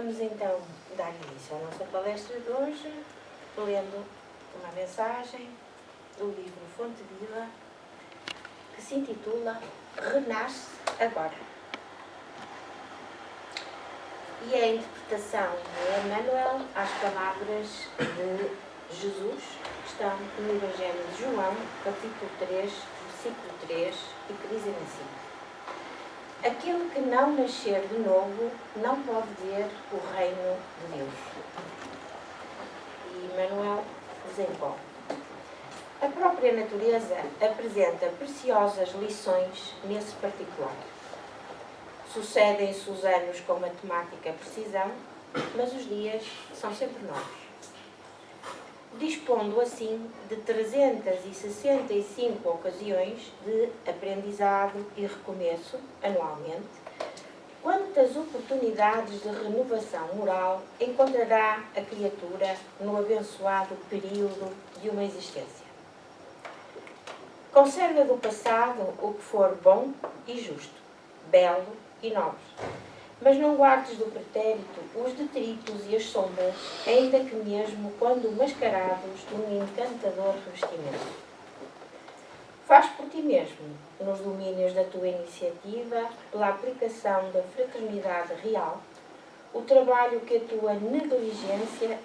Vamos então dar início à nossa palestra de hoje, lendo uma mensagem do livro Fonte Viva, que se intitula Renasce Agora. E é a interpretação de Emmanuel às palavras de Jesus, que estão no Evangelho de João, capítulo 3, versículo 3, e que dizem assim: aquele que não nascer de novo não pode ver o reino de Deus. E Emmanuel desenvolve: a própria natureza apresenta preciosas lições nesse particular. Sucedem-se os anos com matemática precisão, mas os dias são sempre novos. Dispondo assim de 365 ocasiões de aprendizado e recomeço anualmente, quantas oportunidades de renovação moral encontrará a criatura no abençoado período de uma existência? Conserva do passado o que for bom e justo, belo e nobre, mas não guardes do pretérito os detritos e as sombras, ainda que mesmo quando mascarados de um encantador revestimento. Faz por ti mesmo, nos domínios da tua iniciativa, pela aplicação da fraternidade real, o trabalho que a tua negligência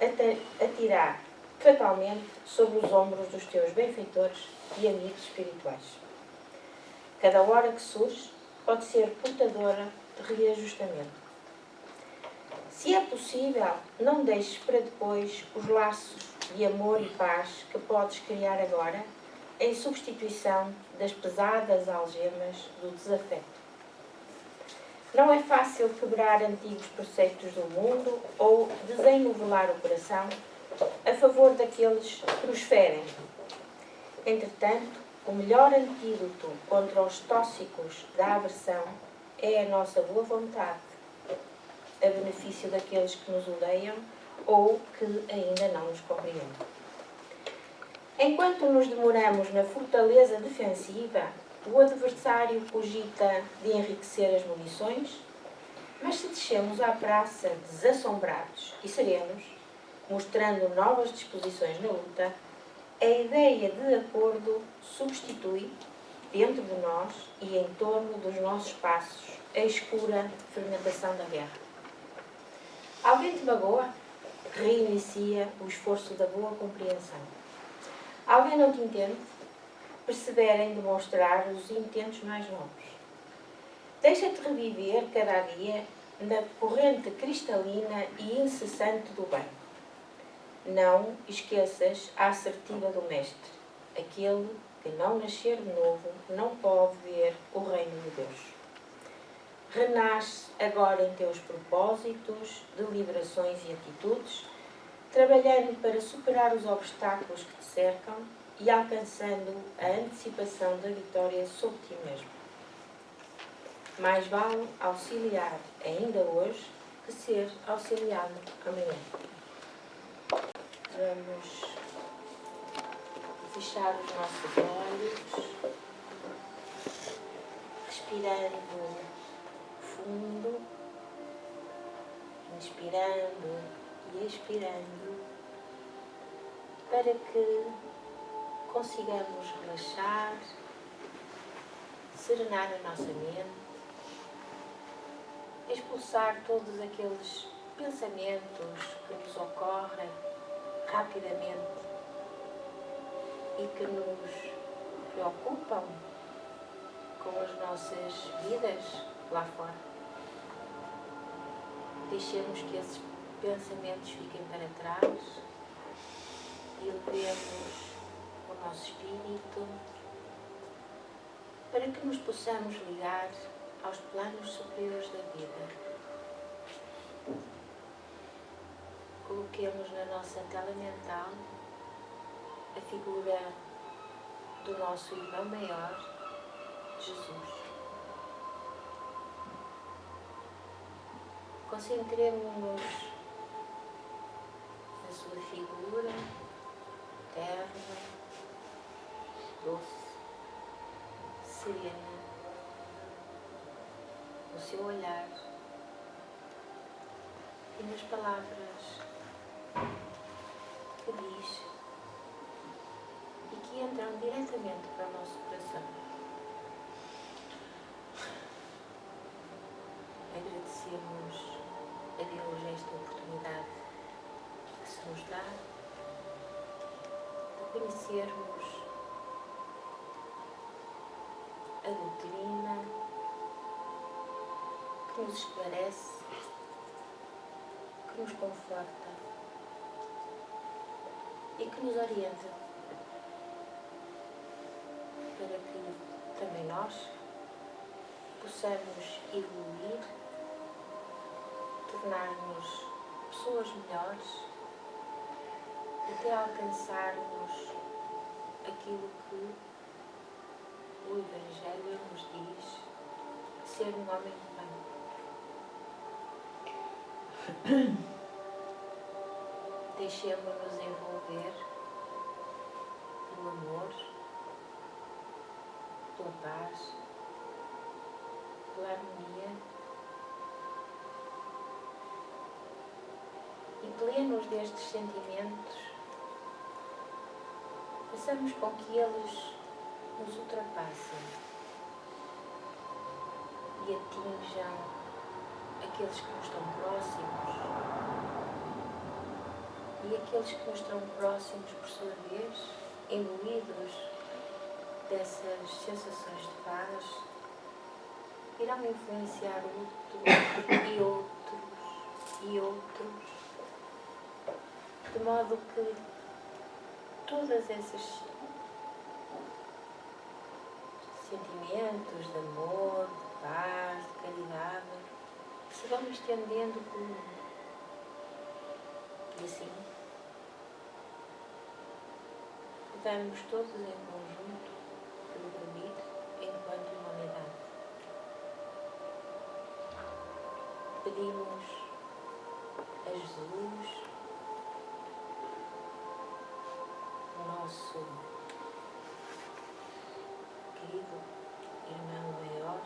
atirá fatalmente sobre os ombros dos teus benfeitores e amigos espirituais. Cada hora que surge pode ser portadora de reajustamento. Se é possível, não deixes para depois os laços de amor e paz que podes criar agora, em substituição das pesadas algemas do desafeto. Não é fácil quebrar antigos preceitos do mundo ou desennovelar o coração a favor daqueles que nos ferem. Entretanto, o melhor antídoto contra os tóxicos da aversão é a nossa boa vontade, a benefício daqueles que nos odeiam ou que ainda não nos compreendem. Enquanto nos demoramos na fortaleza defensiva, o adversário cogita de enriquecer as munições, mas se descemos à praça desassombrados e serenos, mostrando novas disposições na luta, a ideia de acordo substitui, dentro de nós e em torno dos nossos passos, a escura fermentação da guerra. Alguém te magoa? Reinicia o esforço da boa compreensão. Alguém não te entende? Persevera em demonstrar os intentos mais novos. Deixa-te reviver cada dia na corrente cristalina e incessante do bem. Não esqueças a assertiva do Mestre: aquele que não nascer de novo não pode ver o reino de Deus. Renasce agora em teus propósitos, deliberações e atitudes, trabalhando para superar os obstáculos que te cercam e alcançando a antecipação da vitória sobre ti mesmo. Mais vale auxiliar ainda hoje que ser auxiliado amanhã. Vamos fechar os nossos olhos, respirando fundo, inspirando e expirando, para que consigamos relaxar, serenar a nossa mente, expulsar todos aqueles pensamentos que nos ocorrem rapidamente e que nos preocupam com as nossas vidas lá fora. Deixemos que esses pensamentos fiquem para trás e levemos o nosso espírito para que nos possamos ligar aos planos superiores da vida. Coloquemos na nossa tela mental a figura do nosso irmão maior, Jesus. Concentremos-nos na sua figura terna, doce, serena, no seu olhar, e nas palavras que diz e que entram diretamente para o nosso coração. Agradecemos a Deus esta oportunidade que se nos dá de conhecermos a doutrina que nos esclarece, que nos conforta e que nos orienta para que também nós possamos evoluir, tornar-nos pessoas melhores, até alcançarmos aquilo que o Evangelho nos diz ser um homem de bem. Deixemos-nos envolver pelo amor, pela paz, pela harmonia e plenos destes sentimentos, façamos com que eles nos ultrapassem e atinjam aqueles que nos estão próximos e aqueles que nos estão próximos, por sua vez, imbuídos dessas sensações de paz, irão influenciar outros e outros e outros, de modo que todas essas sentimentos de amor, de paz, de caridade se vão estendendo pelo mundo. E assim, podemos todos em conjunto progredir enquanto humanidade. Pedimos a Jesus, o nosso querido irmão maior,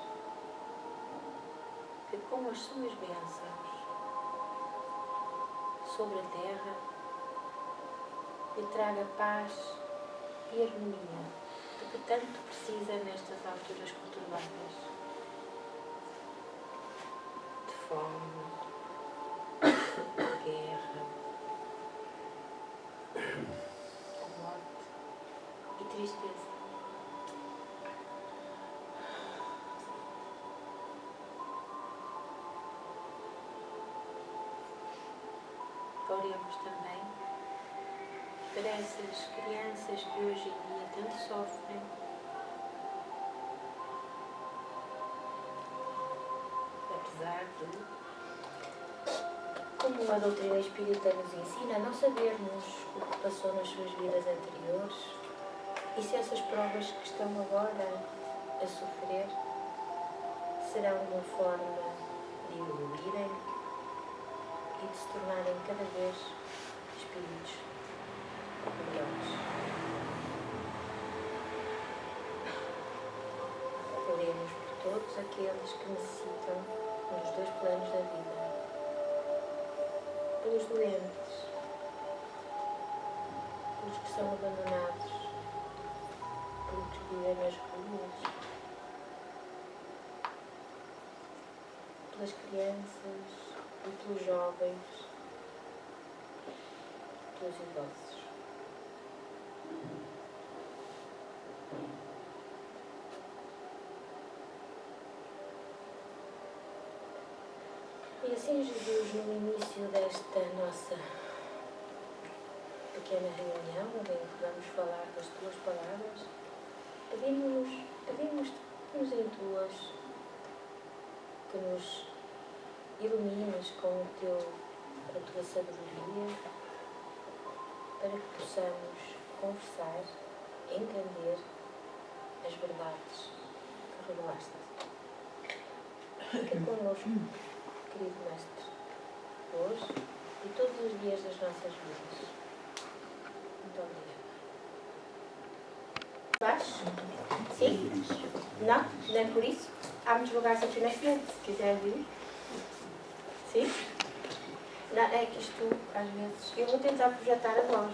que com as suas bênçãos sobre a terra lhe traga paz e harmonia de que tanto precisa nestas alturas conturbadas de fome, de guerra, de morte e tristeza. Oremos também para essas crianças que hoje em dia tanto sofrem, apesar de, como a doutrina espírita nos ensina, não sabermos o que passou nas suas vidas anteriores e se essas provas que estão agora a sofrer serão uma forma de evoluírem e de se tornarem cada vez espíritos melhores. Oremos por todos aqueles que necessitam nos dois planos da vida, pelos doentes, pelos que são abandonados, pelos que vivem nas ruas, pelas crianças e pelos jovens, pelos idosos. E assim, Jesus, no início desta nossa pequena reunião, em que vamos falar das tuas palavras, pedimos em tuas que nos ilumines com a tua sabedoria, para que possamos conversar, entender as verdades que revelaste. Fica connosco, querido Mestre, hoje e todos os dias das nossas vidas. Muito obrigada. Baixo? Sim? Não? Não é por isso? Há muitos lugares aqui na frente, se quiser vir. Sim? Não, é que isto, às vezes, eu vou tentar projetar a voz.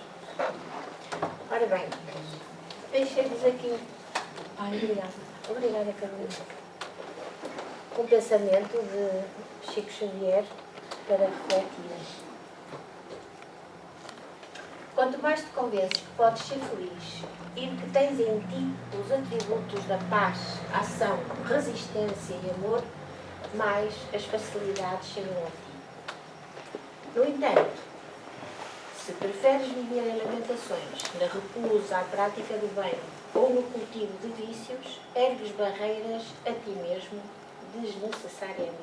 Ora bem, deixei-vos aqui. Ai, obrigada. Obrigada, Carolina. Um pensamento de Chico Xavier para refletir. Quanto mais te convences que podes ser feliz e de que tens em ti os atributos da paz, ação, resistência e amor, mais as facilidades chegam a ti. No entanto, se preferes viver em lamentações, na recusa à prática do bem ou no cultivo de vícios, ergues barreiras a ti mesmo desnecessariamente.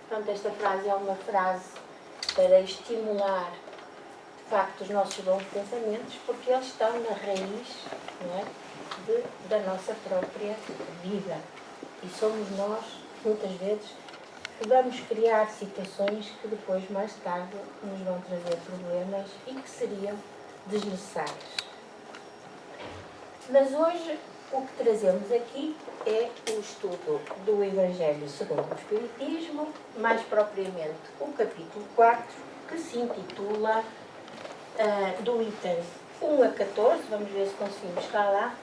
Portanto, esta frase é uma frase para estimular de facto os nossos bons pensamentos, porque eles estão na raiz, não é, da nossa própria vida. E somos nós, muitas vezes, que vamos criar situações que depois, mais tarde, nos vão trazer problemas e que seriam desnecessárias. Mas hoje o que trazemos aqui é o estudo do Evangelho segundo o Espiritismo, mais propriamente o capítulo 4, que se intitula do item 1 a 14, vamos ver se conseguimos chegar lá.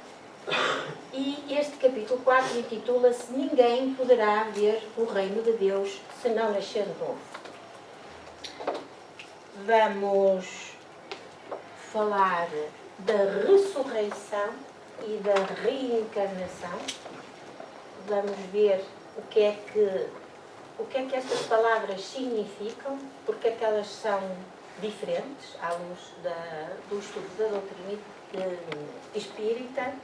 E este capítulo 4 intitula-se Ninguém poderá ver o reino de Deus se não nascer de novo. Vamos falar da ressurreição e da reencarnação. Vamos ver o que é que estas palavras significam, porque é que elas são diferentes à luz do estudo da doutrina espírita.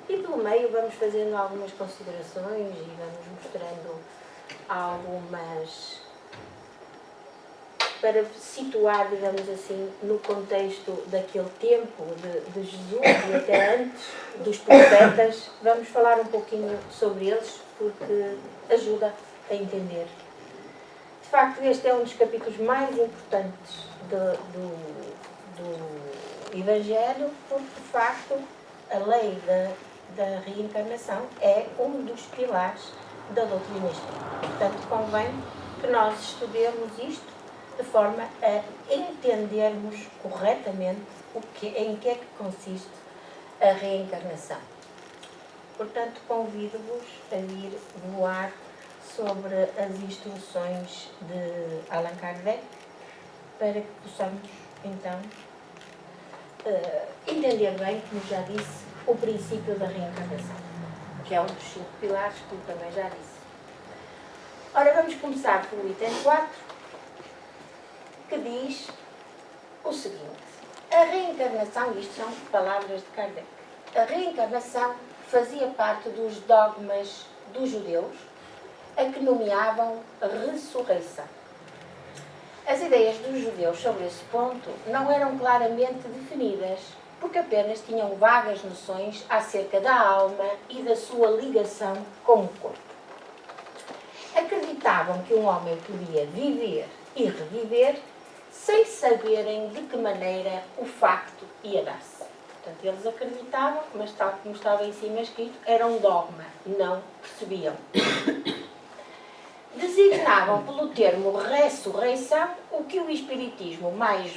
E pelo meio vamos fazendo algumas considerações e vamos mostrando algumas, para situar, digamos assim, no contexto daquele tempo de Jesus e até antes dos profetas, vamos falar um pouquinho sobre eles, porque ajuda a entender. De facto, este é um dos capítulos mais importantes do Evangelho, porque, de facto, a lei da reencarnação é um dos pilares da doutrina espírita. Portanto, convém que nós estudemos isto de forma a entendermos corretamente em que é que consiste a reencarnação. Portanto, convido-vos a ir voar sobre as instruções de Allan Kardec para que possamos, então, entender bem, como já disse, o princípio da reencarnação, que é um dos 5 pilares, como também já disse. Ora, vamos começar pelo item 4, que diz o seguinte: a reencarnação, isto são palavras de Kardec, a reencarnação fazia parte dos dogmas dos judeus, a que nomeavam ressurreição. As ideias dos judeus sobre esse ponto não eram claramente definidas, porque apenas tinham vagas noções acerca da alma e da sua ligação com o corpo. Acreditavam que um homem podia viver e reviver sem saberem de que maneira o facto ia dar-se. Portanto, eles acreditavam, mas tal como estava em cima escrito, era um dogma, não percebiam. Designavam pelo termo ressurreição o que o Espiritismo mais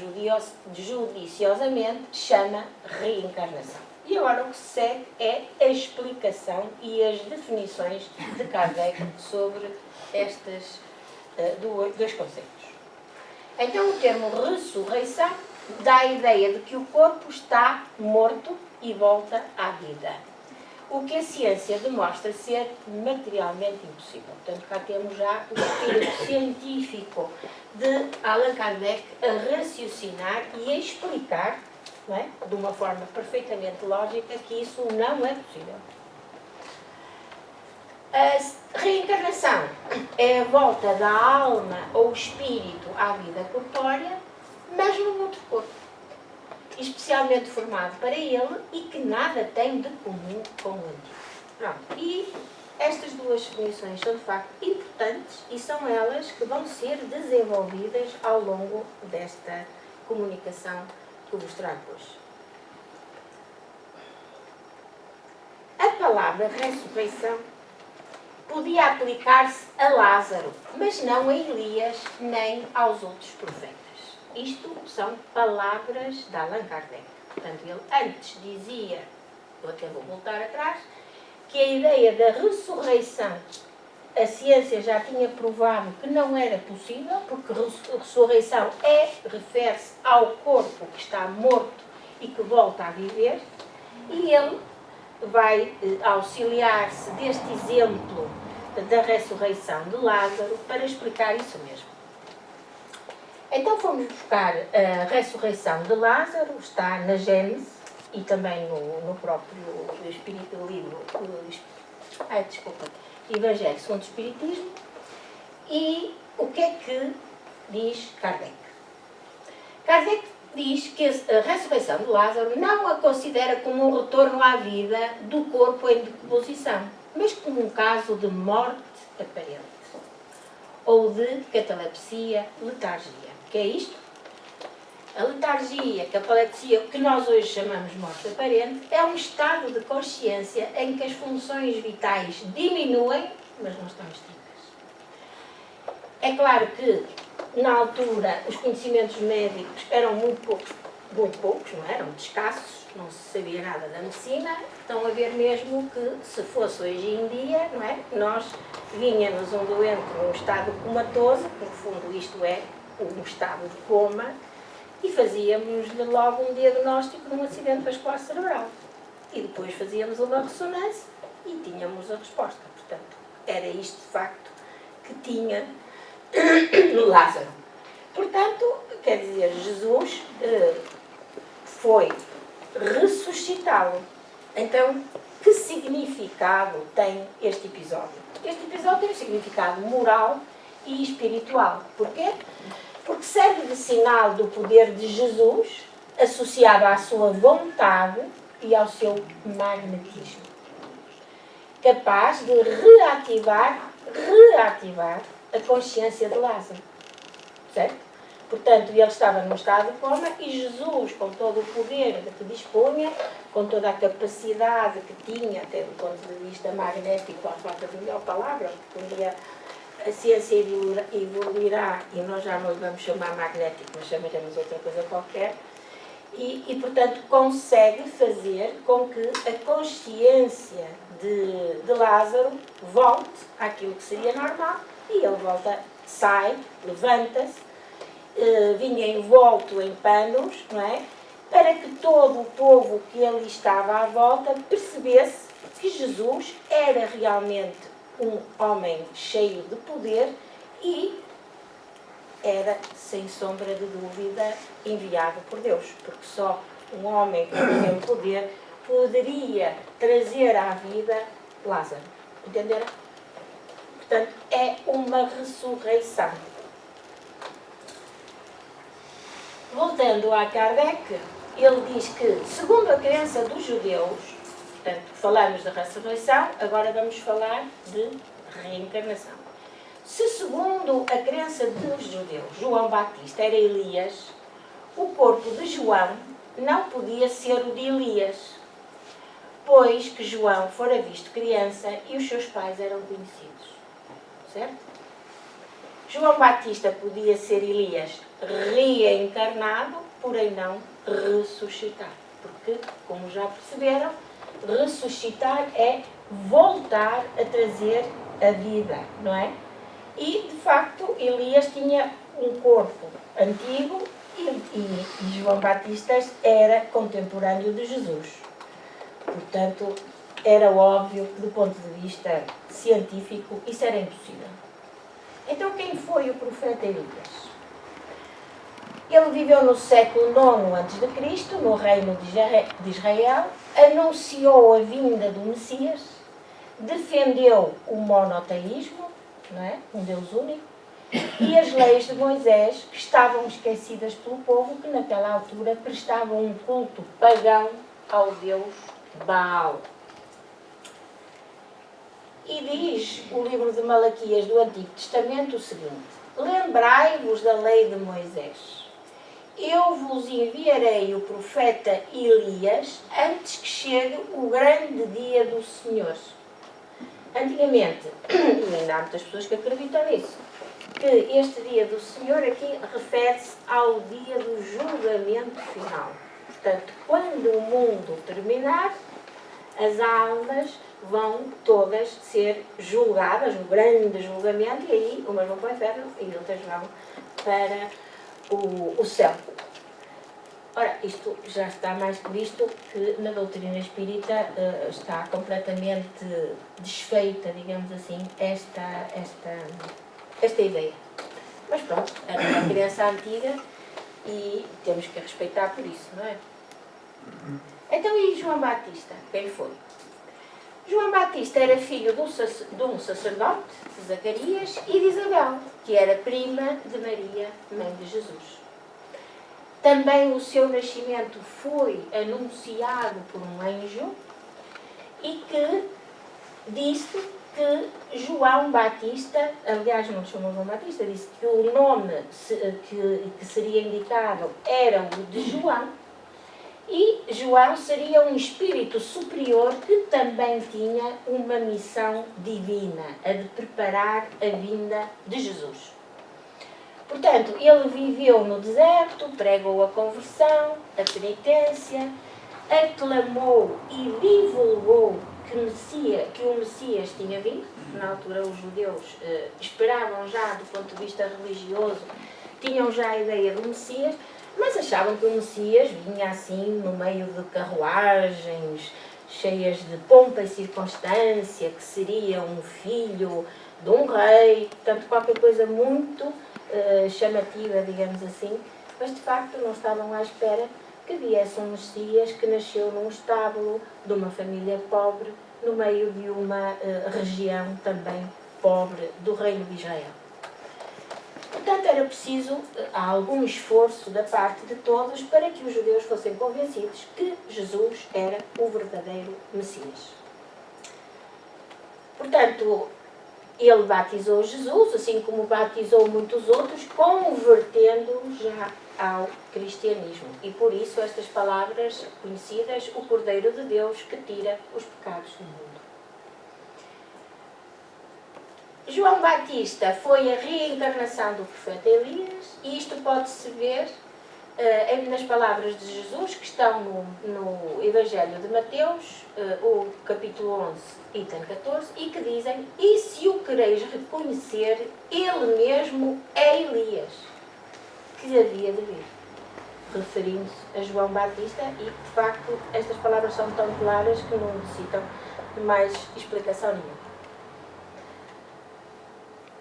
judiciosamente chama reencarnação. E agora o que se segue é a explicação e as definições de Kardec sobre estes dois conceitos. Então, o termo ressurreição dá a ideia de que o corpo está morto e volta à vida, o que a ciência demonstra ser materialmente impossível. Portanto, cá temos já o espírito científico de Allan Kardec a raciocinar e a explicar, não é, de uma forma perfeitamente lógica, que isso não é possível. A reencarnação é a volta da alma ou espírito à vida corpórea, mas num outro corpo, especialmente formado para ele e que nada tem de comum com o antigo. Pronto. E estas duas definições são de facto importantes e são elas que vão ser desenvolvidas ao longo desta comunicação que vos trago hoje. A palavra ressurreição podia aplicar-se a Lázaro, mas não a Elias nem aos outros profetas. Isto são palavras de Allan Kardec. Portanto, ele antes dizia, eu até vou voltar atrás, que a ideia da ressurreição, a ciência já tinha provado que não era possível, porque ressurreição refere-se ao corpo que está morto e que volta a viver, e ele vai auxiliar-se deste exemplo da ressurreição de Lázaro para explicar isso mesmo. Então fomos buscar a ressurreição de Lázaro, está na Gênesis e também no próprio livro, Evangelho segundo o Espiritismo. E o que é que diz Kardec? Kardec diz que a ressurreição de Lázaro não a considera como um retorno à vida do corpo em decomposição, mas como um caso de morte aparente, ou de catalepsia, letargia. O que é isto? A letargia, a catalepsia, que nós hoje chamamos de morte aparente, é um estado de consciência em que as funções vitais diminuem, mas não estão extintas. É claro que, na altura, os conhecimentos médicos eram muito poucos, não eram escassos, não se sabia nada da medicina, então a ver mesmo que, se fosse hoje em dia, não é? Nós vinhamos um doente num estado comatoso, no fundo isto é um estado de coma, e fazíamos-lhe logo um diagnóstico de um acidente vascular cerebral. E depois fazíamos uma ressonância e tínhamos a resposta. Portanto, era isto de facto que tinha Lázaro. Portanto, quer dizer, Jesus foi ressuscitá-lo. Então, que significado tem este episódio? Este episódio tem um significado moral e espiritual. Porquê? Porque serve de sinal do poder de Jesus, associado à sua vontade e ao seu magnetismo, capaz de reativar a consciência de Lázaro. Certo? Portanto, ele estava num estado de coma e Jesus, com todo o poder de que dispunha, com toda a capacidade que tinha, até do ponto de vista magnético, à falta de melhor palavra, porque um dia a ciência evoluirá e nós já não lhe vamos chamar magnético, mas chamaremos outra coisa qualquer, e portanto, consegue fazer com que a consciência de Lázaro volte àquilo que seria normal, e ele volta, sai, levanta-se, vinha envolto em panos, não é? Para que todo o povo que ali estava à volta percebesse que Jesus era realmente um homem cheio de poder e era, sem sombra de dúvida, enviado por Deus, porque só um homem com aquele poder poderia trazer à vida Lázaro. Entenderam? Portanto, é uma ressurreição. Voltando a Kardec, ele diz que, segundo a crença dos judeus, portanto, falamos de ressurreição, agora vamos falar de reencarnação. Se, segundo a crença dos judeus, João Batista era Elias, o corpo de João não podia ser o de Elias, pois que João fora visto criança e os seus pais eram conhecidos. Certo? João Batista podia ser Elias reencarnado, porém não ressuscitar. Porque, como já perceberam, ressuscitar é voltar a trazer a vida, não é? E, de facto, Elias tinha um corpo antigo e João Batista era contemporâneo de Jesus. Portanto, era óbvio que, do ponto de vista científico, isso era impossível. Então, quem foi o profeta Elias? Ele viveu no século IX a.C., no reino de Israel, anunciou a vinda do Messias, defendeu o monoteísmo, não é? Um Deus único, e as leis de Moisés, que estavam esquecidas pelo povo, que naquela altura prestavam um culto pagão ao Deus Baal. E diz o livro de Malaquias do Antigo Testamento o seguinte: lembrai-vos da lei de Moisés. Eu vos enviarei o profeta Elias antes que chegue o grande dia do Senhor. Antigamente, e ainda há muitas pessoas que acreditam nisso, que este dia do Senhor aqui refere-se ao dia do julgamento final. Portanto, quando o mundo terminar, as almas vão todas ser julgadas, um grande julgamento, e aí umas vão para o inferno e outras vão para o céu. Ora, isto já está mais que visto que na doutrina espírita está completamente desfeita, digamos assim, esta ideia. Mas pronto, era uma crença antiga e temos que respeitar por isso, não é? Então, e João Batista? Quem foi? João Batista era filho de um sacerdote, de Zacarias, e de Isabel, que era prima de Maria, mãe de Jesus. Também o seu nascimento foi anunciado por um anjo e que disse que João Batista, aliás não chamou João Batista, disse que o nome que seria indicado era o de João, e João seria um espírito superior que também tinha uma missão divina, a de preparar a vinda de Jesus. Portanto, ele viveu no deserto, pregou a conversão, a penitência, aclamou e divulgou que o Messias tinha vindo. Na altura os judeus esperavam já, do ponto de vista religioso, tinham já a ideia do Messias, mas achavam que o Messias vinha assim no meio de carruagens cheias de pompa e circunstância, que seria um filho de um rei, portanto qualquer coisa muito chamativa, digamos assim, mas de facto não estavam à espera que viesse um Messias que nasceu num estábulo, de uma família pobre, no meio de uma região também pobre do reino de Israel. Portanto, era preciso algum esforço da parte de todos para que os judeus fossem convencidos que Jesus era o verdadeiro Messias. Portanto, ele batizou Jesus, assim como batizou muitos outros, convertendo-os já ao cristianismo. E por isso estas palavras conhecidas, o Cordeiro de Deus que tira os pecados do mundo. João Batista foi a reencarnação do profeta Elias, e isto pode-se ver nas palavras de Jesus, que estão no Evangelho de Mateus, o capítulo 11, item 14, e que dizem: e se o quereis reconhecer, ele mesmo é Elias, que havia de vir. Referindo-se a João Batista, e de facto estas palavras são tão claras que não necessitam de mais explicação nenhuma.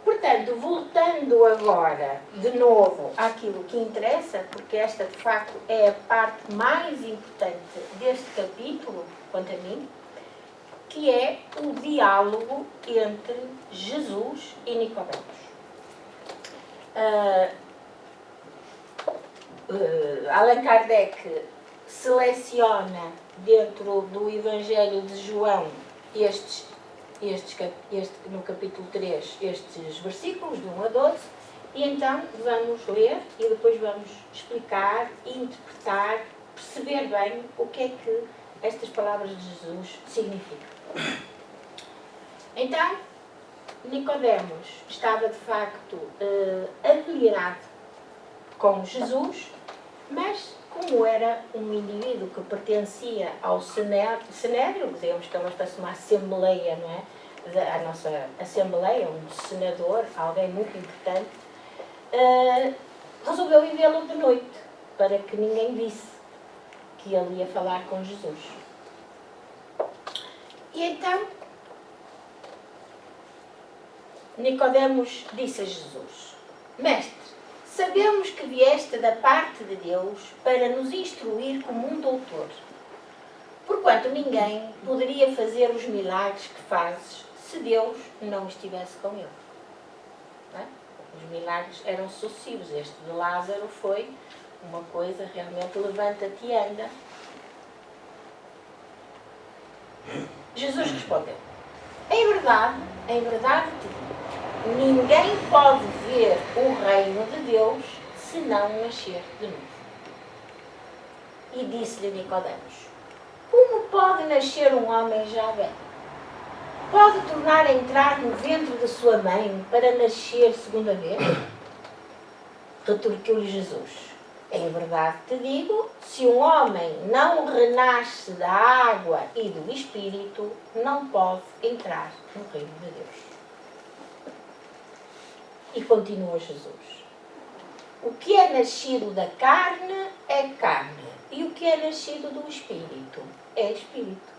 Portanto, voltando agora de novo àquilo que interessa, porque esta de facto é a parte mais importante deste capítulo, quanto a mim, que é o diálogo entre Jesus e Nicodemos. Allan Kardec seleciona dentro do Evangelho de João no capítulo 3, estes versículos de 1 a 12, e então vamos ler e depois vamos explicar, interpretar, perceber bem o que é que estas palavras de Jesus significam. Então, Nicodemos estava de facto admirado com Jesus, mas como era um indivíduo que pertencia ao Sinédrio, digamos que é uma assembleia, não é? A nossa assembleia, um senador, alguém muito importante, resolveu ir vê-lo de noite, para que ninguém visse que ele ia falar com Jesus. E então, Nicodemos disse a Jesus: Mestre, sabemos que vieste da parte de Deus para nos instruir como um doutor, porquanto ninguém poderia fazer os milagres que fazes se Deus não estivesse com ele. Não é? Os milagres eram sucessivos. Este de Lázaro foi uma coisa realmente: levanta-te e anda. Jesus respondeu: em verdade te digo, ninguém pode ver o reino de Deus se não nascer de novo. E disse-lhe Nicodemos: como pode nascer um homem já velho? pode tornar a entrar no ventre de sua mãe para nascer segunda vez? Retorquiu-lhe Jesus: em verdade te digo, se um homem não renasce da água e do Espírito, não pode entrar no reino de Deus. E continua Jesus: o que é nascido da carne é carne, e o que é nascido do Espírito é Espírito.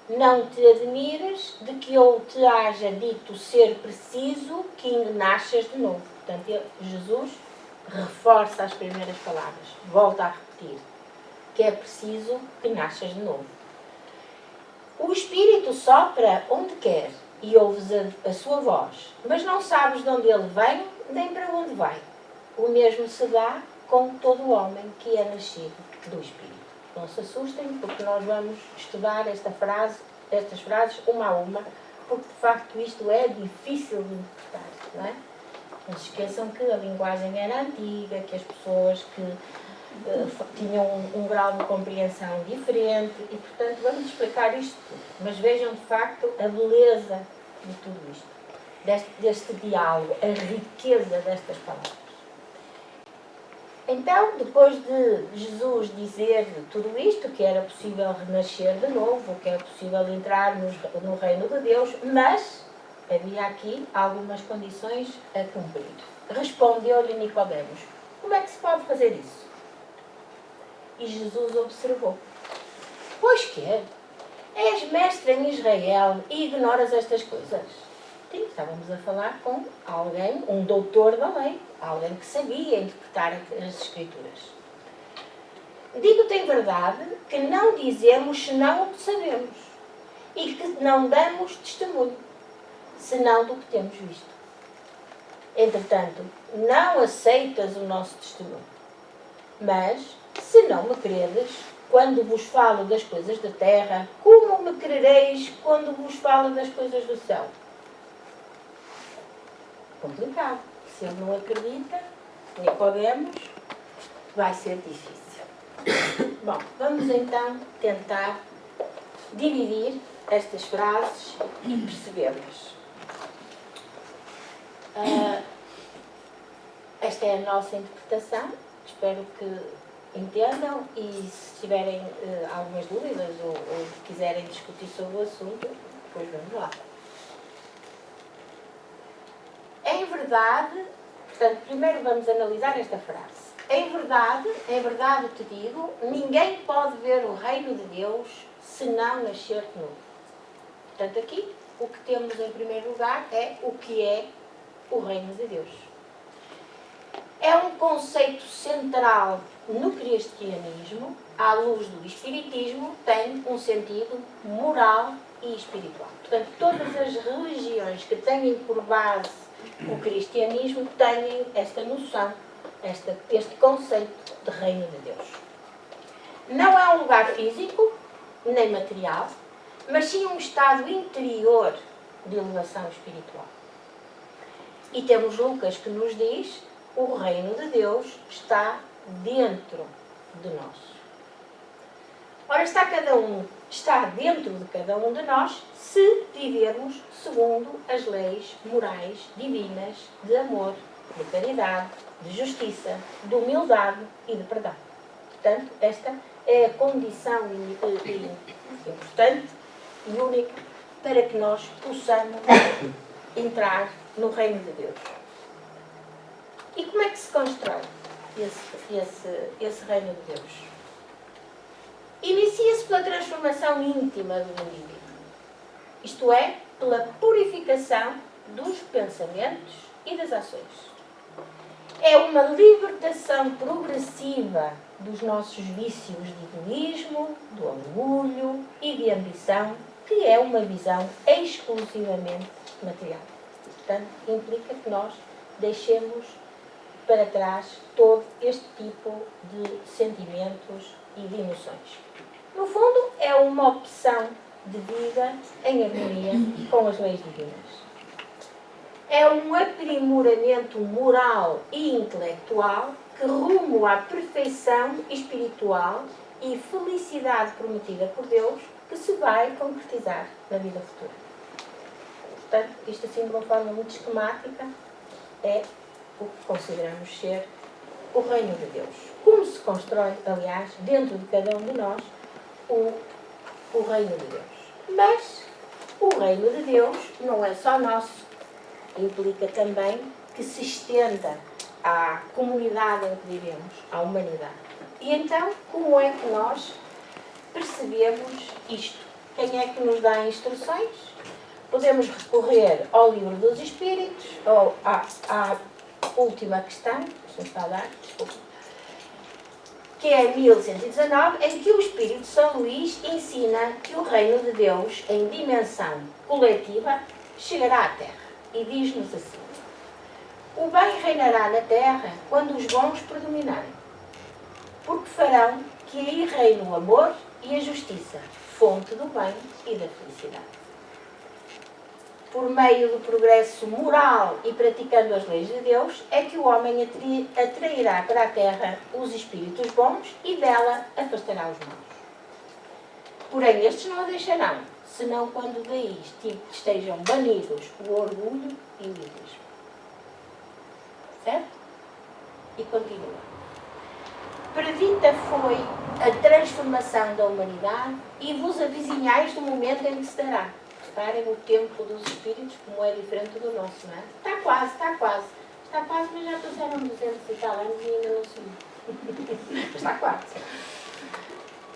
Não te admires de que eu te haja dito ser preciso que nasças de novo. Portanto, Jesus reforça as primeiras palavras, volta a repetir, que é preciso que nasças de novo. O Espírito sopra onde quer e ouves a sua voz, mas não sabes de onde ele vem nem para onde vai. O mesmo se dá com todo o homem que é nascido do Espírito. Não se assustem, porque nós vamos estudar estas frases uma a uma, porque de facto isto é difícil de interpretar, não é? Não se esqueçam que a linguagem era antiga, que as pessoas que tinham um grau de compreensão diferente e, portanto, vamos explicar isto tudo. Mas vejam, de facto, a beleza de tudo isto, deste diálogo, a riqueza destas palavras. Então, depois de Jesus dizer tudo isto, que era possível renascer de novo, que era possível entrar no reino de Deus, mas havia aqui algumas condições a cumprir. Respondeu-lhe Nicodemos: como é que se pode fazer isso? E Jesus observou: pois que é? És mestre em Israel e ignoras estas coisas? Sim, estávamos a falar com alguém, um doutor da lei, alguém que sabia interpretar as Escrituras. Digo-te em verdade que não dizemos senão o que sabemos e que não damos testemunho, senão do que temos visto. Entretanto, não aceitas o nosso testemunho. Mas, se não me credes, quando vos falo das coisas da terra, como me crereis quando vos falo das coisas do céu? Complicado. Se ele não acredita, Nicodemos, vai ser difícil. Bom, vamos então tentar dividir estas frases e percebê-las. Esta é a nossa interpretação. Espero que entendam e se tiverem algumas dúvidas ou quiserem discutir sobre o assunto, depois vamos lá. Em verdade, portanto, primeiro vamos analisar esta frase. Em verdade te digo, ninguém pode ver o reino de Deus se não nascer de novo. Portanto, aqui o que temos em primeiro lugar é o que é o reino de Deus. É um conceito central no cristianismo, à luz do espiritismo, tem um sentido moral e espiritual. Portanto, todas as religiões que têm por base o cristianismo têm esta noção, este conceito de reino de Deus. Não é um lugar físico, nem material, mas sim um estado interior de elevação espiritual. E temos Lucas que nos diz: o reino de Deus está dentro de nós. Ora, está dentro de cada um de nós se vivermos segundo as leis morais divinas de amor, de caridade, de justiça, de humildade e de perdão. Portanto, esta é a condição importante e única para que nós possamos entrar no reino de Deus. E como é que se constrói esse reino de Deus? Inicia-se pela transformação íntima do indivíduo. Isto é, pela purificação dos pensamentos e das ações. É uma libertação progressiva dos nossos vícios de egoísmo, do orgulho e de ambição, que é uma visão exclusivamente material. Portanto, implica que nós deixemos para trás todo este tipo de sentimentos e de emoções. No fundo, é uma opção de vida em harmonia com as leis divinas. É um aprimoramento moral e intelectual que, rumo à perfeição espiritual e felicidade prometida por Deus, que se vai concretizar na vida futura. Portanto, isto assim de uma forma muito esquemática é o que consideramos ser o reino de Deus. Como se constrói, aliás, dentro de cada um de nós, o reino de Deus. Mas o reino de Deus não é só nosso, implica também que se estenda à comunidade em que vivemos, à humanidade. E então, como é que nós percebemos isto? Quem é que nos dá instruções? Podemos recorrer ao livro dos Espíritos, ou à última questão, deixa-me falar, desculpa, que é 1119, em que o Espírito São Luís ensina que o reino de Deus, em dimensão coletiva, chegará à Terra. E diz-nos assim: o bem reinará na Terra quando os bons predominarem, porque farão que aí reine o amor e a justiça, fonte do bem e da felicidade. Por meio do progresso moral e praticando as leis de Deus, é que o homem atrairá para a terra os espíritos bons e dela afastará os maus. Porém, estes não a deixarão, senão quando daí estejam banidos o orgulho e o egoísmo. Certo? E continua. Predita foi a transformação da humanidade e vos avizinhais do momento em que se dará. Reparem o tempo dos espíritos, como é diferente do nosso, não é? Está quase, está quase. Está quase, mas já passaram 200 e tal anos e ainda não subiu. Mas está quase.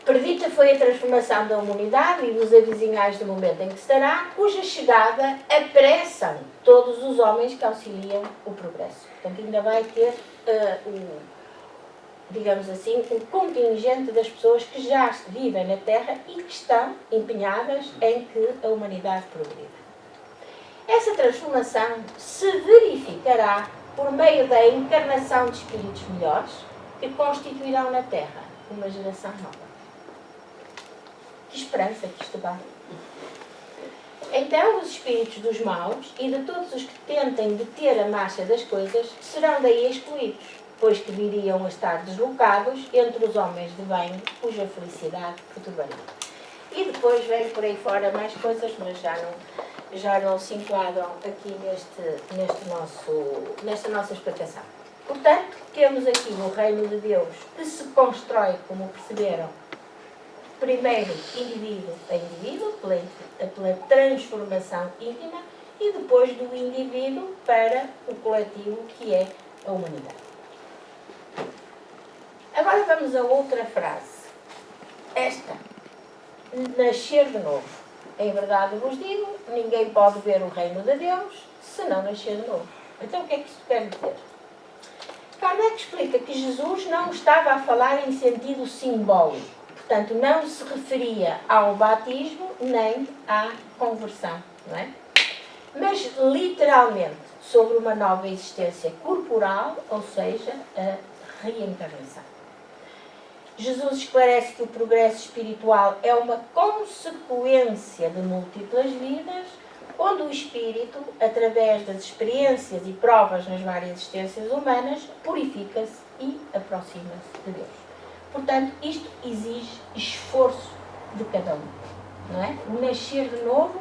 Predita foi a transformação da humanidade e vos avizinhais do momento em que se dará, cuja chegada apressam todos os homens que auxiliam o progresso. Portanto, ainda vai ter digamos assim, um contingente das pessoas que já vivem na Terra e que estão empenhadas em que a humanidade progrida. Essa transformação se verificará por meio da encarnação de espíritos melhores que constituirão na Terra uma geração nova. Que esperança que isto dá! Então, os espíritos dos maus e de todos os que tentem deter a marcha das coisas serão daí excluídos, pois que viriam a estar deslocados entre os homens de bem, cuja felicidade perturbaria. E depois vem por aí fora mais coisas, mas já não se enquadram aqui nesta nossa explicação. Portanto, temos aqui no reino de Deus que se constrói, como perceberam, primeiro indivíduo a indivíduo, pela transformação íntima, e depois do indivíduo para o coletivo, que é a humanidade. Agora vamos a outra frase. Esta. Nascer de novo. Em verdade vos digo, ninguém pode ver o reino de Deus se não nascer de novo. Então o que é que isto quer dizer? Kardec explica que Jesus não estava a falar em sentido simbólico. Portanto, não se referia ao batismo nem à conversão, não é? Mas literalmente sobre uma nova existência corporal, ou seja, a reencarnação. Jesus esclarece que o progresso espiritual é uma consequência de múltiplas vidas, onde o espírito, através das experiências e provas nas várias existências humanas, purifica-se e aproxima-se de Deus. Portanto, isto exige esforço de cada um, não é? O nascer de novo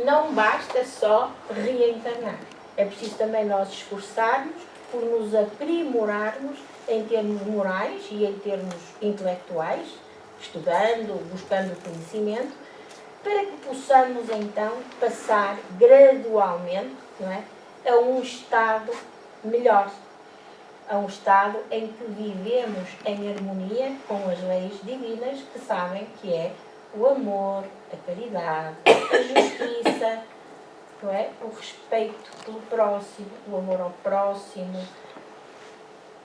não basta só reencarnar. É preciso também nós esforçarmos por nos aprimorarmos em termos morais e em termos intelectuais, estudando, buscando conhecimento, para que possamos então passar gradualmente, não é, a um estado melhor, a um estado em que vivemos em harmonia com as leis divinas, que sabem que é o amor, a caridade, a justiça, não é? O respeito pelo próximo, o amor ao próximo.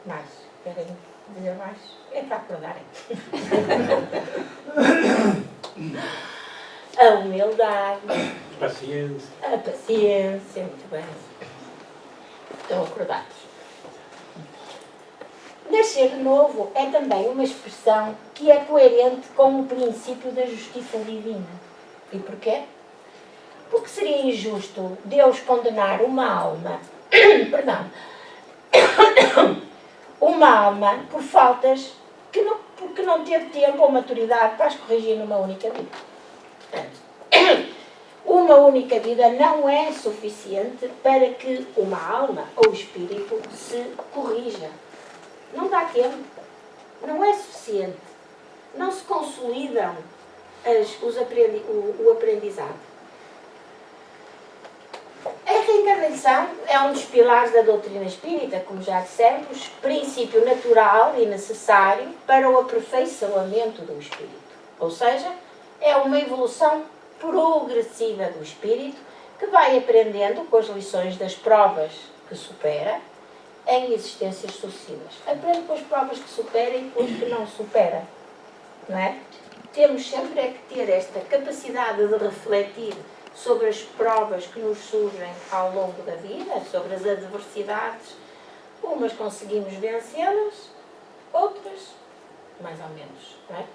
Mais? Querem dizer mais? É para acordarem. A humildade. Paciência. A paciência, muito bem. Estão acordados. Nascer de novo é também uma expressão que é coerente com o princípio da justiça divina. E porquê? Porque seria injusto Deus condenar uma alma, uma alma por faltas porque não teve tempo ou maturidade para as corrigir numa única vida. Portanto, uma uma única vida não é suficiente para que uma alma ou espírito se corrija. Não dá tempo. Não é suficiente. Não se consolidam o aprendizado. A reencarnação é um dos pilares da doutrina espírita, como já dissemos, princípio natural e necessário para o aperfeiçoamento do espírito. Ou seja, é uma evolução progressiva do espírito que vai aprendendo com as lições das provas que supera em existências sucessivas. Aprende com as provas que supera e com as que não supera. Não é? Temos sempre é que ter esta capacidade de refletir sobre as provas que nos surgem ao longo da vida, sobre as adversidades. Umas conseguimos vencê-las, outras mais ou menos. Não é?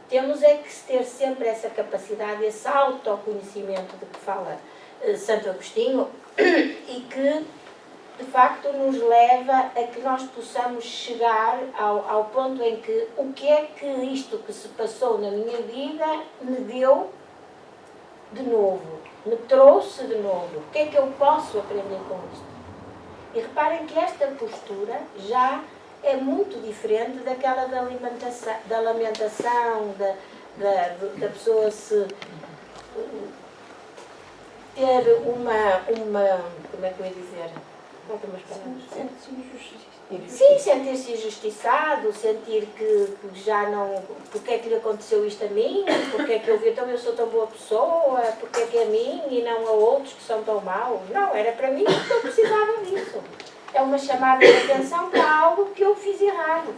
Temos é que ter sempre essa capacidade, esse autoconhecimento de que fala Santo Agostinho e que, de facto, nos leva a que nós possamos chegar ao ponto em que o que é que isto que se passou na minha vida me deu de novo, me trouxe de novo. O que é que eu posso aprender com isto? E reparem que esta postura já é muito diferente daquela da lamentação, da pessoa se ter uma como é que eu ia dizer? Sim, sentir-se injustiçado, sentir que já não... Porque é que lhe aconteceu isto a mim? Porque é que então eu sou tão boa pessoa? Porque é que é a mim e não a outros que são tão maus? Não, era para mim porque eu precisava disso. É uma chamada de atenção para algo que eu fiz errado.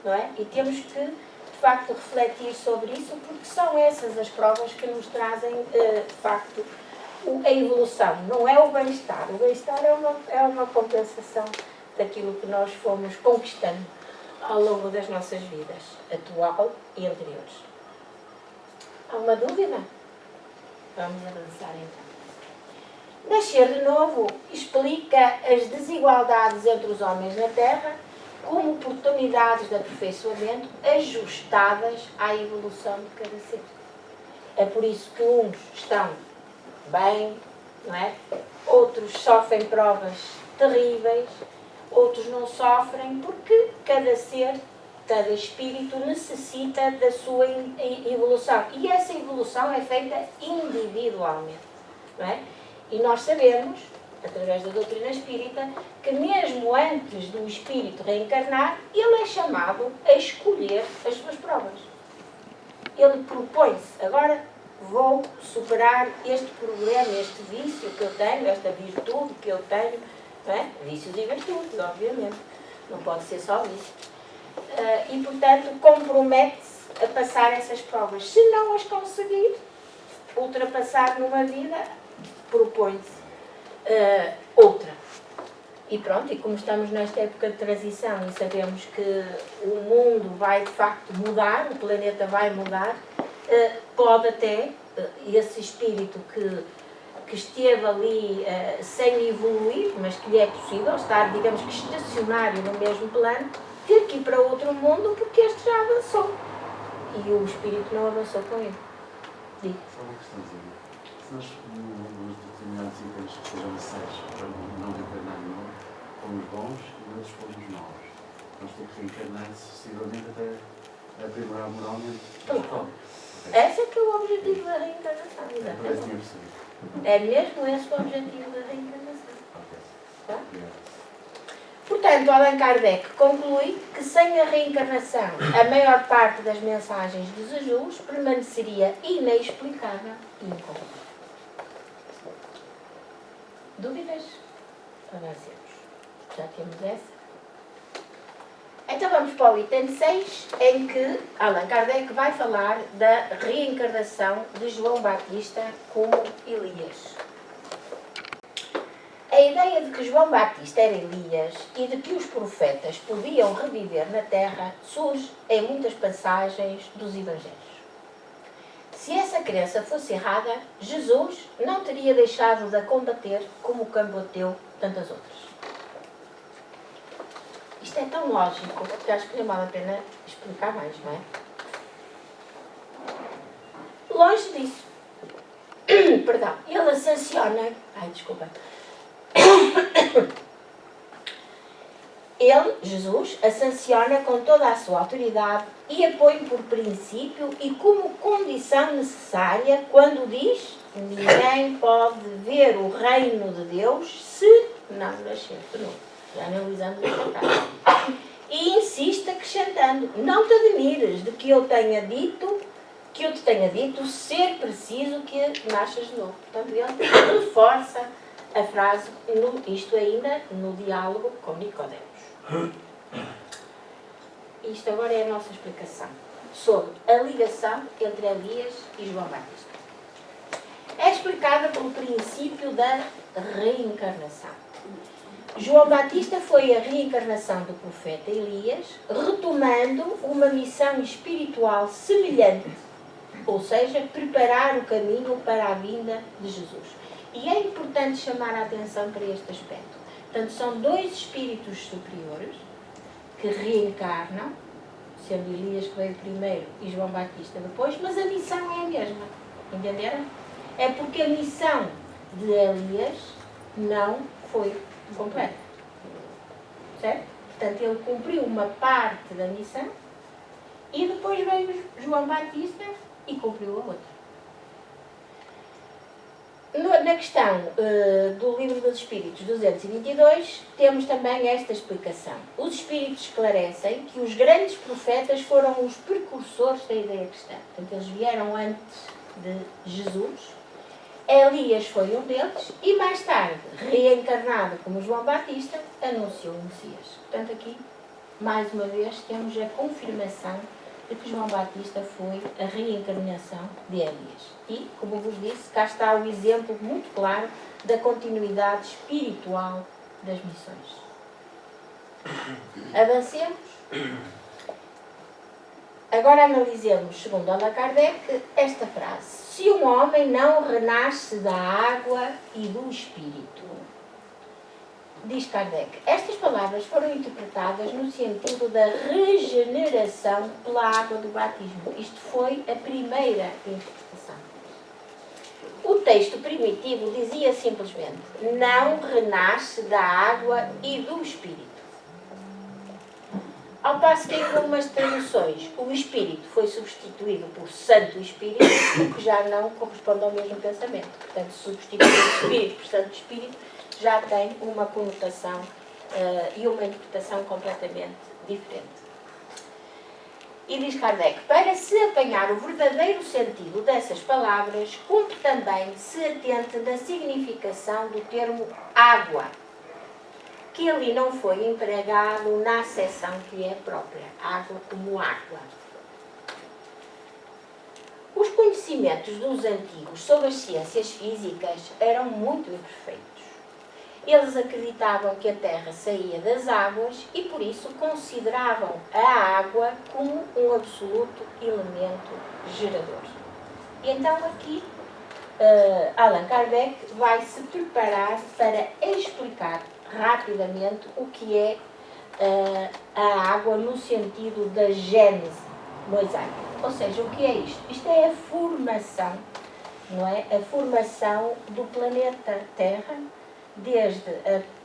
Não é? E temos que, de facto, refletir sobre isso, porque são essas as provas que nos trazem, de facto, a evolução. Não é o bem-estar. O bem-estar é uma compensação daquilo que nós fomos conquistando ao longo das nossas vidas, atual e anteriores. Há uma dúvida? Vamos avançar então. Nascer de novo explica as desigualdades entre os homens na Terra como oportunidades de aperfeiçoamento ajustadas à evolução de cada ser. É por isso que uns estão bem, não é? Outros sofrem provas terríveis, outros não sofrem, porque cada ser, cada espírito necessita da sua evolução. E essa evolução é feita individualmente, não é? E nós sabemos, através da doutrina espírita, que mesmo antes do espírito reencarnar, ele é chamado a escolher as suas provas. Ele propõe-se, agora vou superar este problema, este vício que eu tenho, esta virtude que eu tenho, não é? Vícios e virtudes, obviamente, não pode ser só vício. E, portanto, compromete-se a passar essas provas. Se não as conseguir ultrapassar numa vida, propõe-se outra. E pronto, e como estamos nesta época de transição e sabemos que o mundo vai de facto mudar, o planeta vai mudar, pode até esse espírito que esteve ali sem evoluir, mas que lhe é possível estar, digamos que estacionário no mesmo plano, ter que ir para outro mundo porque este já avançou e o espírito não avançou com ele. Digo. Só uma questãozinha. Se nós, nos determinados itens que sejam necessários para não reencarnar de novo, fomos bons e outros fomos maus, nós temos que reencarnar sucessivamente até aprimorar moralmente. Claro. Esse é que é o objetivo da reencarnação, exatamente. É mesmo esse o objetivo da reencarnação. Tá? Portanto, Allan Kardec conclui que sem a reencarnação, a maior parte das mensagens de Jesus permaneceria inexplicável e incompleta. Dúvidas? Avancemos. Já temos essa. Então vamos para o item 6, em que Allan Kardec vai falar da reencarnação de João Batista como Elias. A ideia de que João Batista era Elias e de que os profetas podiam reviver na Terra surge em muitas passagens dos Evangelhos. Se essa crença fosse errada, Jesus não teria deixado de a combater como combateu tantas outras. Isto é tão lógico que acho que não vale a pena explicar mais, não é? Longe disso. Perdão, ele sanciona, ele, Jesus, a sanciona com toda a sua autoridade e a põe por princípio e como condição necessária quando diz: ninguém pode ver o reino de Deus se não nascer de novo. Já analisamos esta frase. E insiste acrescentando: não te admires de que eu te tenha dito ser preciso que nasças de novo. Portanto, ele reforça a frase, isto ainda no diálogo com Nicodemos. Isto agora é a nossa explicação sobre a ligação entre Elias e João Batista. É explicada pelo princípio da reencarnação. João Batista foi a reencarnação do profeta Elias, retomando uma missão espiritual semelhante, ou seja, preparar o caminho para a vinda de Jesus. E é importante chamar a atenção para este aspecto. Portanto, são dois espíritos superiores que reencarnam, sendo Elias que veio primeiro e João Batista depois, mas a missão é a mesma. Entenderam? É porque a missão de Elias não foi completa. Certo? Portanto, ele cumpriu uma parte da missão e depois veio João Batista e cumpriu a outra. Na questão do Livro dos Espíritos 222, temos também esta explicação. Os Espíritos esclarecem que os grandes profetas foram os precursores da ideia cristã. Portanto, eles vieram antes de Jesus. Elias foi um deles e mais tarde, reencarnado como João Batista, anunciou o Messias. Portanto, aqui, mais uma vez, temos a confirmação de que João Batista foi a reencarnação de Elias. E, como vos disse, cá está o exemplo muito claro da continuidade espiritual das missões. Avancemos. Agora analisemos, segundo Allan Kardec, esta frase: se um homem não renasce da água e do espírito. Diz Kardec, estas palavras foram interpretadas no sentido da regeneração pela água do batismo. Isto foi a primeira interpretação. O texto primitivo dizia simplesmente: não renasce da água e do espírito. Ao passo que em algumas traduções o Espírito foi substituído por Santo Espírito, o que já não corresponde ao mesmo pensamento. Portanto, substituir o Espírito por Santo Espírito já tem uma conotação e uma interpretação completamente diferente. E diz Kardec, para se apanhar o verdadeiro sentido dessas palavras, cumpre também se atente da significação do termo água, que ali não foi empregado na acessão que é própria, água como água. Os conhecimentos dos antigos sobre as ciências físicas eram muito imperfeitos. Eles acreditavam que a Terra saía das águas e, por isso, consideravam a água como um absoluto elemento gerador. E então aqui, Allan Kardec vai se preparar para explicar rapidamente o que é a água no sentido da gênese mosaica. Ou seja, o que é isto? Isto é a formação, não é? A formação do planeta Terra,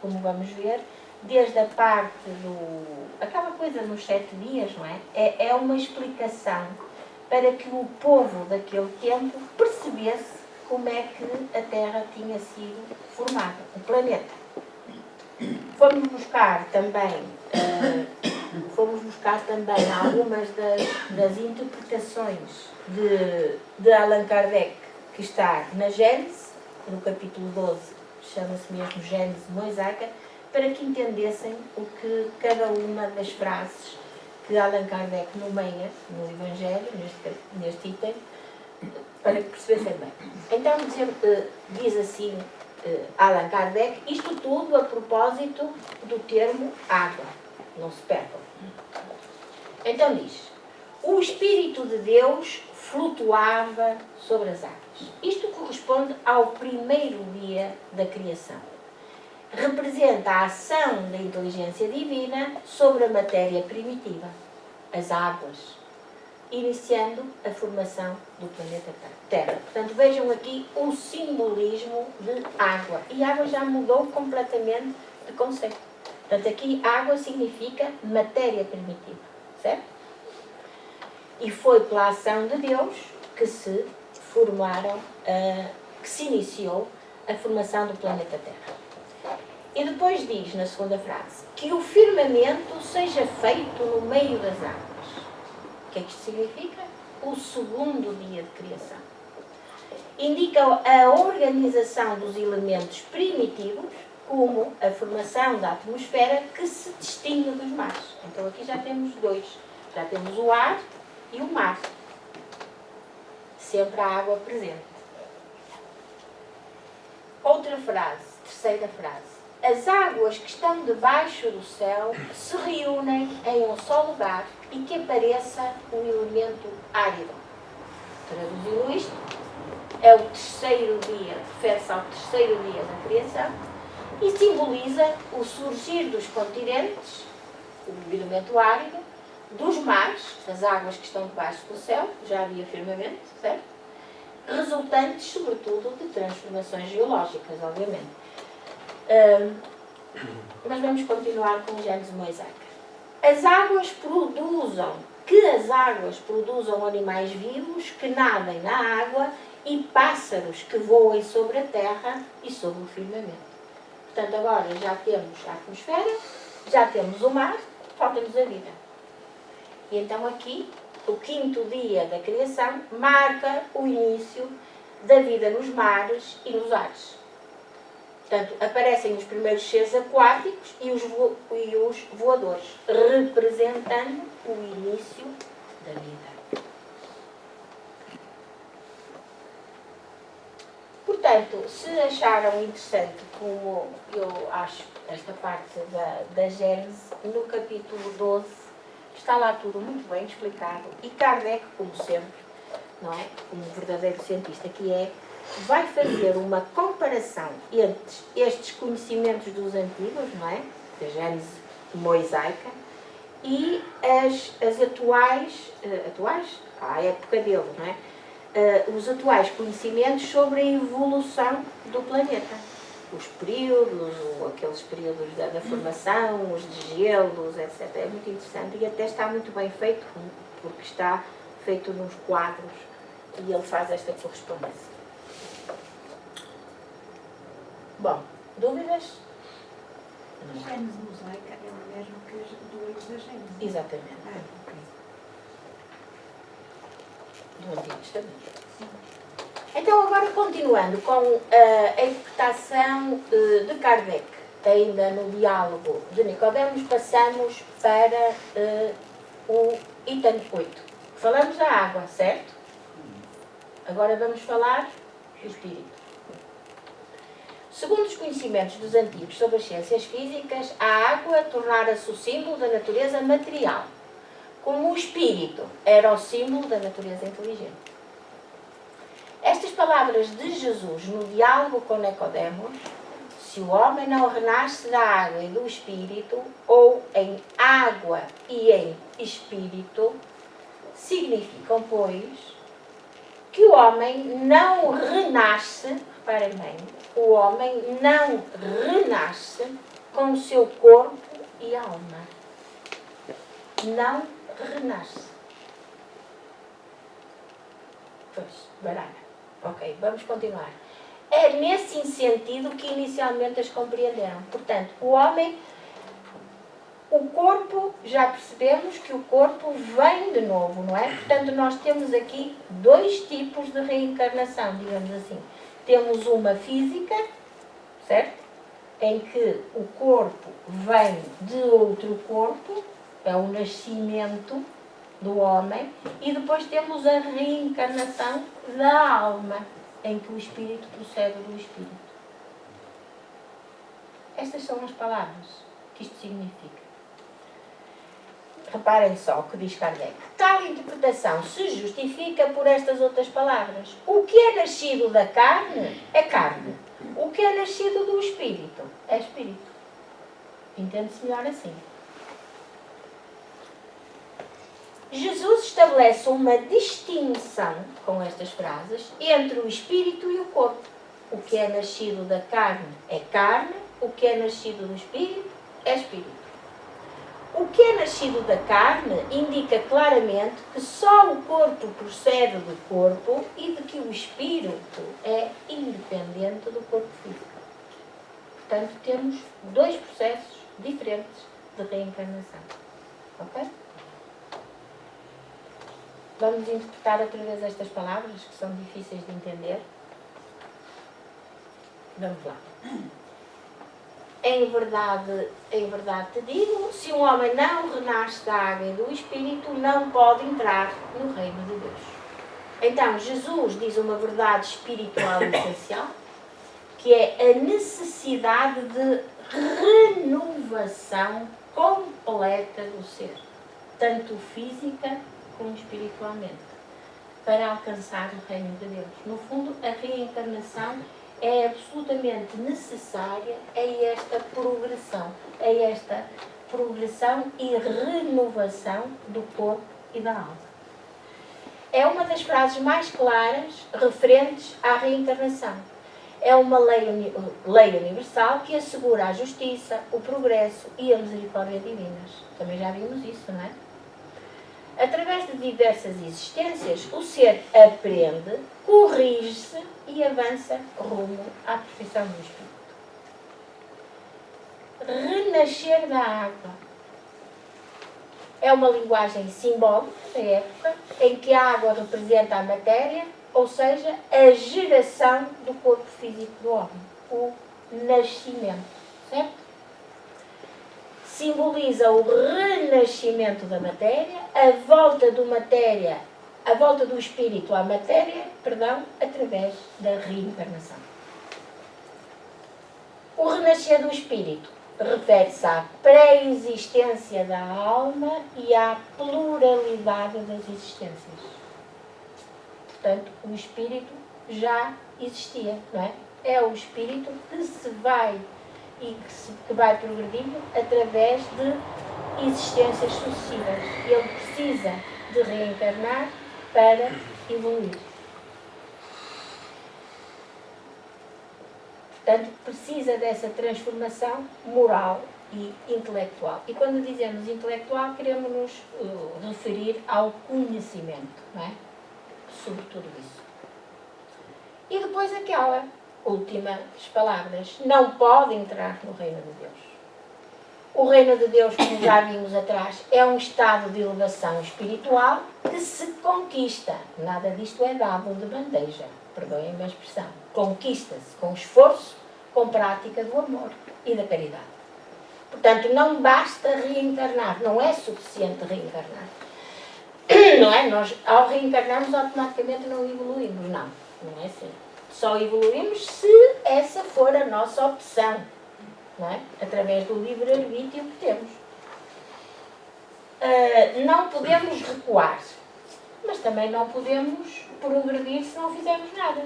como vamos ver, desde a parte aquela coisa nos 7 dias, não é? É uma explicação para que o povo daquele tempo percebesse como é que a Terra tinha sido formada, o planeta. Fomos buscar também algumas das interpretações de Allan Kardec, que está na Gênese, no capítulo 12, chama-se mesmo Gênese Mosaica, para que entendessem o que cada uma das frases que Allan Kardec nomeia no Evangelho, neste item, para que percebessem bem. Então, diz assim Allan Kardec, isto tudo a propósito do termo água. Não se percam. Então diz, o Espírito de Deus flutuava sobre as águas. Isto corresponde ao primeiro dia da criação. Representa a ação da inteligência divina sobre a matéria primitiva, as águas. iniciando a formação do planeta Terra. Portanto, vejam aqui o simbolismo de água. E água já mudou completamente de conceito. Portanto, aqui água significa matéria primitiva, certo? E foi pela ação de Deus que se formaram, que se iniciou a formação do planeta Terra. E depois diz, na segunda frase, que o firmamento seja feito no meio das águas. O que é que isto significa? O segundo dia de criação. Indica a organização dos elementos primitivos, como a formação da atmosfera que se distingue dos mares. Então aqui já temos dois. Já temos o ar e o mar. Sempre a água presente. Outra frase, terceira frase. As águas que estão debaixo do céu se reúnem em um só lugar e que apareça um elemento árido. Traduzindo isto, é o terceiro dia, refere-se ao terceiro dia da criação e simboliza o surgir dos continentes, o elemento árido, dos mares, as águas que estão debaixo do céu, já havia firmamento, certo? Resultantes, sobretudo, de transformações geológicas, obviamente. Mas vamos continuar com Gênesis mosaica. As águas produzam animais vivos que nadem na água e pássaros que voem sobre a terra e sobre o firmamento. Portanto, agora já temos a atmosfera, já temos o mar, falta-nos a vida. E então aqui, o quinto dia da criação marca o início da vida nos mares e nos ares. Portanto, aparecem os primeiros seres aquáticos e os voadores, representando o início da vida. Portanto, se acharam interessante, como eu acho esta parte da Gênese, no capítulo 12 está lá tudo muito bem explicado. E Kardec, como sempre, não é? Como verdadeiro cientista que é, vai fazer uma comparação entre estes conhecimentos dos antigos, não é? Da Gênese mosaica, e as atuais, à época dele, não é? Os atuais conhecimentos sobre a evolução do planeta. Os períodos, aqueles períodos da formação, os desgelos, etc. É muito interessante e até está muito bem feito, porque está feito nos quadros e ele faz esta correspondência. Bom, dúvidas? A Gênese mosaica é o mesmo que do livro da Gênese. Exatamente. Ok. Do Antigo Testamento. Então, agora continuando com a interpretação de Kardec, ainda no diálogo de Nicodemos, passamos para o item 8. Falamos da água, certo? Agora vamos falar do Espírito. Segundo os conhecimentos dos antigos sobre as ciências físicas, a água tornara-se o símbolo da natureza material, como o Espírito era o símbolo da natureza inteligente. Estas palavras de Jesus no diálogo com Nicodemos, se o homem não renasce da água e do Espírito, ou em água e em Espírito, significam, pois, que o homem não renasce, reparem bem, o homem não renasce com o seu corpo e alma. Não renasce. Pois, baralho. Ok, vamos continuar. É nesse sentido que inicialmente as compreenderam. Portanto, o homem, o corpo, já percebemos que o corpo vem de novo, não é? Portanto, nós temos aqui dois tipos de reencarnação, digamos assim. Temos uma física, certo? Em que o corpo vem de outro corpo, é o nascimento do homem, e depois temos a reencarnação da alma, em que o espírito procede do espírito. Estas são as palavras que isto significa. Reparem só o que diz Kardec. Tal interpretação se justifica por estas outras palavras. O que é nascido da carne é carne. O que é nascido do espírito é espírito. Entende-se melhor assim. Jesus estabelece uma distinção, com estas frases, entre o espírito e o corpo. O que é nascido da carne é carne, o que é nascido do espírito é espírito. O que é nascido da carne indica claramente que só o corpo procede do corpo e de que o espírito é independente do corpo físico. Portanto, temos dois processos diferentes de reencarnação. Ok? Vamos interpretar outra vez estas palavras que são difíceis de entender. Vamos lá. Em verdade te digo, se um homem não renasce da água e do Espírito, não pode entrar no reino de Deus. Então, Jesus diz uma verdade espiritual essencial, que é a necessidade de renovação completa do ser, tanto física como espiritualmente, para alcançar o reino de Deus. No fundo, a reencarnação é absolutamente necessária a esta progressão e renovação do corpo e da alma. É uma das frases mais claras referentes à reencarnação. É uma lei universal que assegura a justiça, o progresso e a misericórdia divinas. Também já vimos isso, não é? Através de diversas existências, o ser aprende, corrige-se e avança rumo à perfeição do Espírito. Renascer da água é uma linguagem simbólica da época em que a água representa a matéria, ou seja, a geração do corpo físico do homem, o nascimento, certo? Simboliza o renascimento da matéria, a volta do espírito à matéria, através da reencarnação. O renascer do espírito refere-se à pré-existência da alma e à pluralidade das existências. Portanto, o espírito já existia, não é? É o espírito que se vai e que vai progredindo através de existências sucessivas. Ele precisa de reencarnar para evoluir. Portanto, precisa dessa transformação moral e intelectual. E quando dizemos intelectual, queremos nos referir ao conhecimento, não é? Sobre tudo isso. E depois aquela últimas palavras, não pode entrar no reino de Deus. O reino de Deus, como já vimos atrás, é um estado de elevação espiritual que se conquista. Nada disto é dado de bandeja, perdoem-me a expressão. Conquista-se com esforço, com prática do amor e da caridade. Portanto, não basta reencarnar, não é suficiente reencarnar. Não é? Nós, ao reencarnarmos, automaticamente não evoluímos, não é assim. Só evoluímos se essa for a nossa opção, não é? Através do livre-arbítrio que temos. Não podemos recuar, mas também não podemos progredir se não fizermos nada.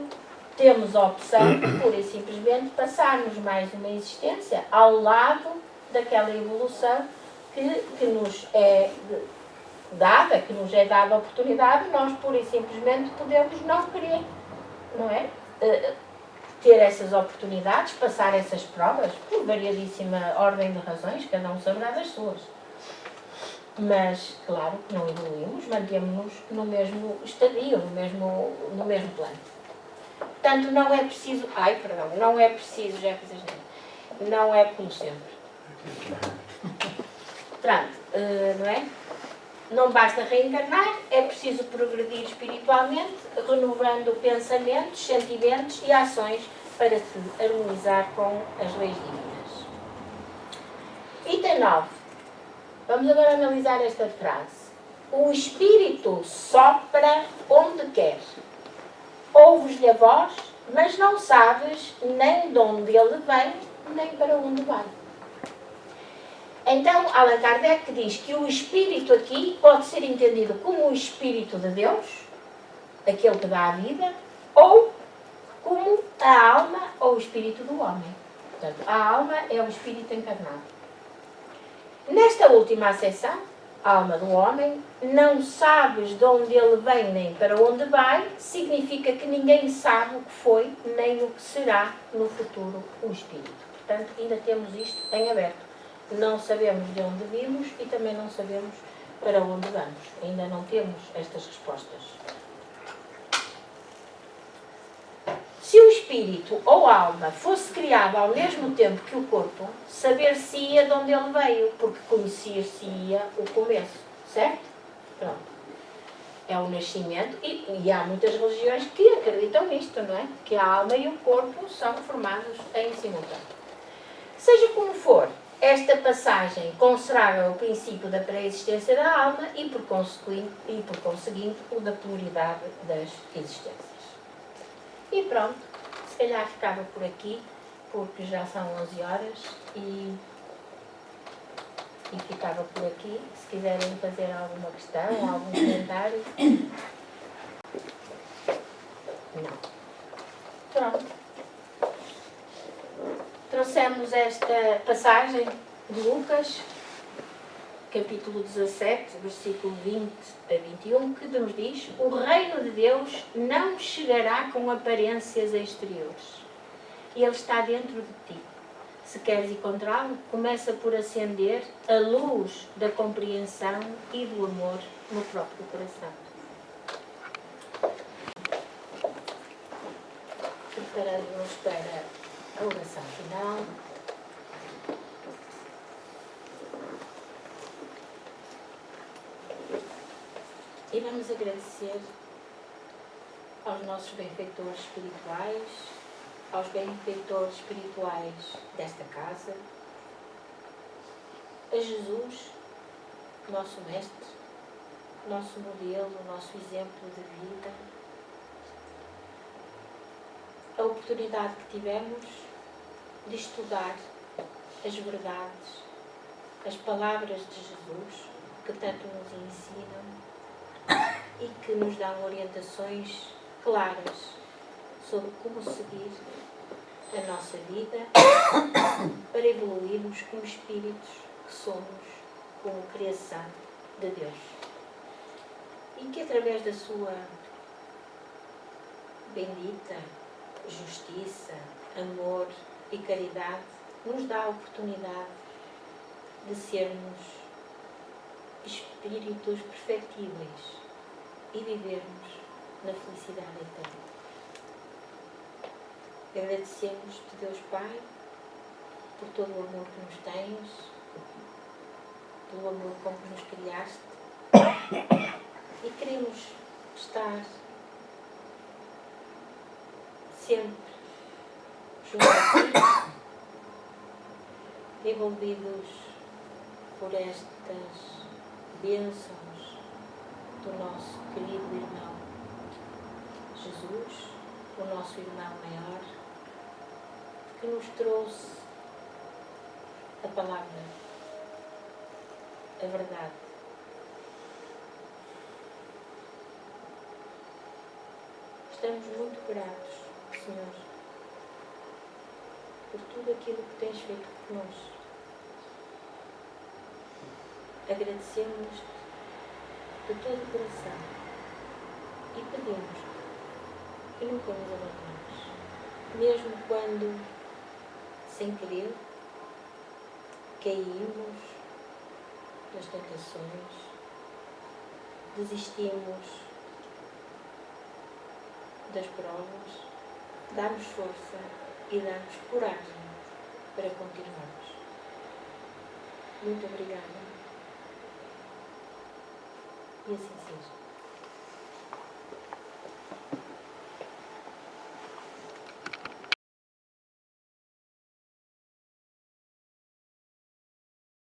Temos a opção de, pura e simplesmente, passarmos mais uma existência ao lado daquela evolução que nos é dada, que nos é dada a oportunidade, nós, pura e simplesmente, podemos não querer, não é? Ter essas oportunidades, passar essas provas, por variadíssima ordem de razões, cada um saberá das suas. Mas, claro, que não evoluímos, mantemos-nos no mesmo estadio, no mesmo plano. Portanto, não é preciso... não é preciso, já fiz asneira. Não é como sempre. Pronto, não é? Não basta reencarnar, é preciso progredir espiritualmente, renovando pensamentos, sentimentos e ações para se harmonizar com as leis divinas. Item 9. Vamos agora analisar esta frase. O Espírito sopra onde quer. Ouves-lhe a voz, mas não sabes nem de onde ele vem, nem para onde vai. Então, Allan Kardec diz que o Espírito aqui pode ser entendido como o Espírito de Deus, aquele que dá a vida, ou como a alma ou o Espírito do homem. Portanto, a alma é o Espírito encarnado. Nesta última acessão, alma do homem, não sabes de onde ele vem nem para onde vai, significa que ninguém sabe o que foi nem o que será no futuro o espírito. Portanto, ainda temos isto em aberto. Não sabemos de onde vimos e também não sabemos para onde vamos. Ainda não temos estas respostas. Se o espírito ou a alma fosse criado ao mesmo tempo que o corpo, saber-se-ia de onde ele veio, porque conhecer-se-ia o começo, certo? Pronto. É o nascimento, e há muitas religiões que acreditam nisto, não é? Que a alma e o corpo são formados em simultâneo. Seja como for, esta passagem consagra o princípio da pré-existência da alma e, por conseguinte, o da pluralidade das existências. E pronto, se calhar ficava por aqui, porque já são 11 horas e ficava por aqui. Se quiserem fazer alguma questão, algum comentário. Não. Pronto. Trouxemos esta passagem de Lucas, capítulo 17, versículo 20 a 21, que nos diz: o reino de Deus não chegará com aparências exteriores. Ele está dentro de ti. Se queres encontrá-lo, começa por acender a luz da compreensão e do amor no próprio coração. Preparando-nos para a oração final. E vamos agradecer aos nossos benfeitores espirituais, aos benfeitores espirituais desta casa, a Jesus, nosso Mestre, nosso modelo, nosso exemplo de vida, a oportunidade que tivemos de estudar as verdades, as palavras de Jesus, que tanto nos ensinam e que nos dão orientações claras sobre como seguir a nossa vida para evoluirmos como espíritos que somos, como criação de Deus. E que através da sua bendita justiça, amor e caridade nos dá a oportunidade de sermos espíritos perfectíveis e vivermos na felicidade eterna. Agradecemos-te, Deus Pai, por todo o amor que nos tens, pelo amor com que nos criaste, e queremos estar sempre junto a ti, envolvidos por estas bênçãos do nosso querido irmão Jesus, o nosso irmão maior, que nos trouxe a palavra, a verdade. Estamos muito gratos, Senhor, por tudo aquilo que tens feito por nós. Agradecemos-te de todo o coração e pedimos que nunca nos abandones, mesmo quando, sem querer, caímos das tentações, desistimos das provas, dá-nos força e dá-nos coragem para continuarmos. Muito obrigada. E assim seja.